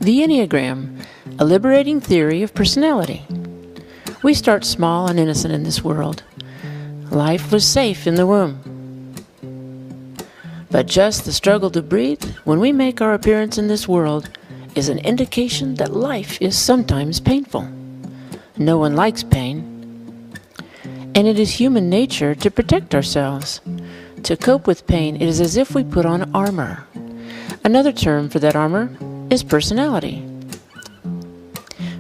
The Enneagram, a liberating theory of personality. We start small and innocent in this world. Life was safe in the womb. But just the struggle to breathe when we make our appearance in this world is an indication that life is sometimes painful. No one likes pain. And it is human nature to protect ourselves. To cope with pain, it is as if we put on armor. Another term for that armor is personality.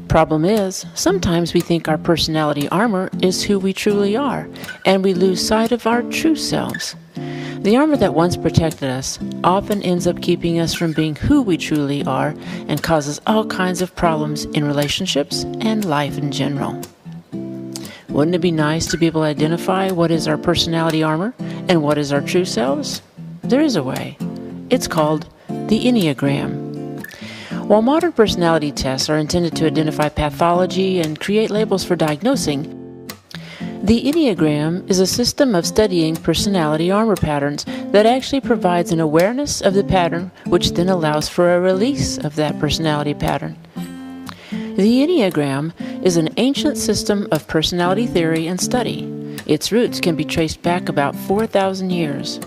Problem is, sometimes we think our personality armor is who we truly are, and we lose sight of our true selves. The armor that once protected us often ends up keeping us from being who we truly are and causes all kinds of problems in relationships and life in general. Wouldn't it be nice to be able to identify what is our personality armor and what is our true selves? There is a way. It's called the Enneagram. While modern personality tests are intended to identify pathology and create labels for diagnosing, the Enneagram is a system of studying personality armor patterns that actually provides an awareness of the pattern, which then allows for a release of that personality pattern. The Enneagram is an ancient system of personality theory and study. Its roots can be traced back about 4,000 years.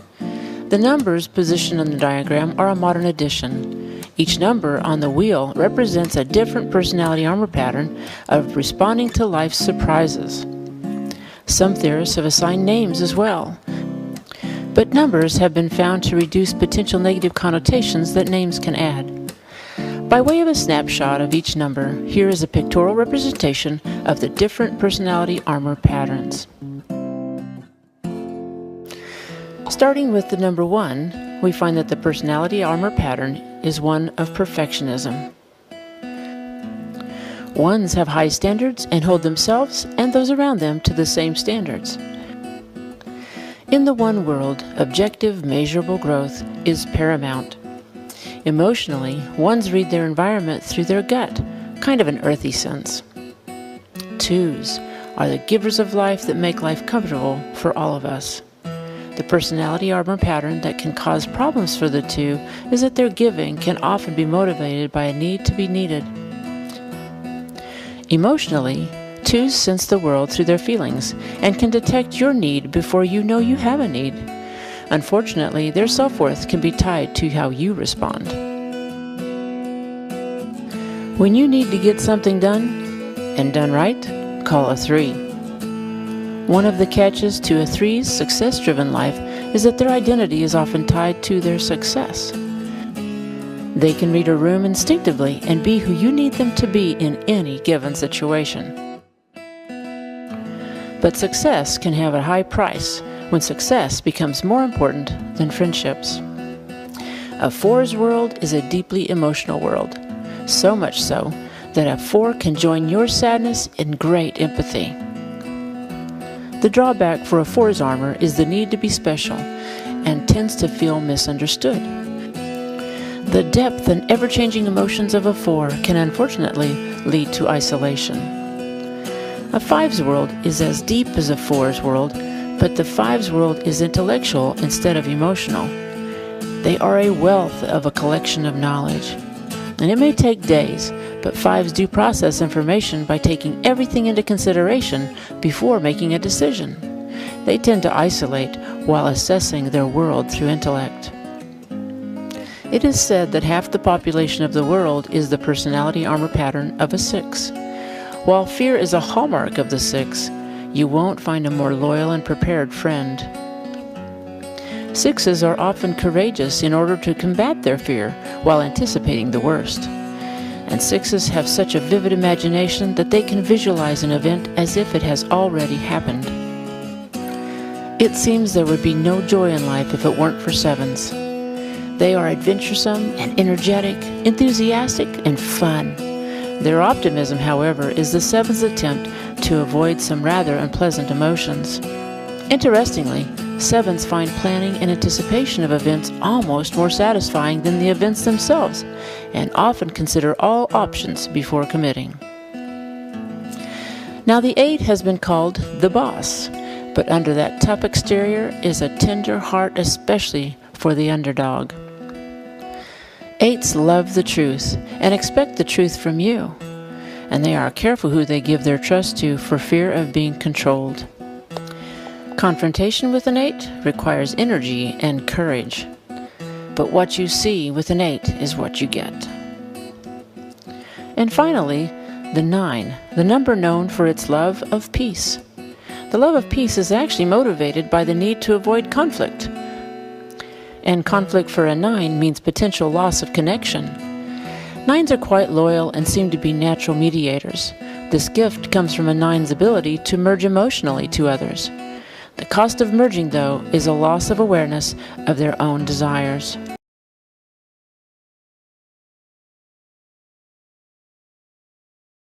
The numbers positioned on the diagram are a modern addition. Each number on the wheel represents a different personality armor pattern of responding to life's surprises. Some theorists have assigned names as well, but numbers have been found to reduce potential negative connotations that names can add. By way of a snapshot of each number, here is a pictorial representation of the different personality armor patterns. Starting with the number 1, we find that the personality armor pattern is one of perfectionism. Ones have high standards and hold themselves and those around them to the same standards. In the one world, objective, measurable growth is paramount. Emotionally, ones read their environment through their gut, kind of an earthy sense. 2s are the givers of life that make life comfortable for all of us. The personality armor pattern that can cause problems for the 2 is that their giving can often be motivated by a need to be needed. Emotionally, 2s sense the world through their feelings and can detect your need before you know you have a need. Unfortunately, their self-worth can be tied to how you respond. When you need to get something done, and done right, call a 3. One of the catches to a 3's success-driven life is that their identity is often tied to their success. They can read a room instinctively and be who you need them to be in any given situation. But success can have a high price when success becomes more important than friendships. A 4's world is a deeply emotional world, so much so that a 4 can join your sadness in great empathy. The drawback for a 4's armor is the need to be special and tends to feel misunderstood. The depth and ever-changing emotions of a 4 can unfortunately lead to isolation. A 5's world is as deep as a 4's world, but the 5's world is intellectual instead of emotional. They are a wealth of a collection of knowledge. And it may take days, but 5s do process information by taking everything into consideration before making a decision. They tend to isolate while assessing their world through intellect. It is said that half the population of the world is the personality armor pattern of a 6. While fear is a hallmark of the 6, you won't find a more loyal and prepared friend. 6s are often courageous in order to combat their fear while anticipating the worst. And 6s have such a vivid imagination that they can visualize an event as if it has already happened. It seems there would be no joy in life if it weren't for 7s. They are adventuresome and energetic, enthusiastic, and fun. Their optimism, however, is the 7's attempt to avoid some rather unpleasant emotions. Interestingly, 7s find planning and anticipation of events almost more satisfying than the events themselves, and often consider all options before committing. Now the 8 has been called the boss, but under that tough exterior is a tender heart, especially for the underdog. Eights love the truth and expect the truth from you, and they are careful who they give their trust to for fear of being controlled. Confrontation with an 8 requires energy and courage, but what you see with an 8 is what you get. And finally, the 9, the number known for its love of peace. The love of peace is actually motivated by the need to avoid conflict. And conflict for a 9 means potential loss of connection. 9s are quite loyal and seem to be natural mediators. This gift comes from a 9's ability to merge emotionally to others. The cost of merging, though, is a loss of awareness of their own desires.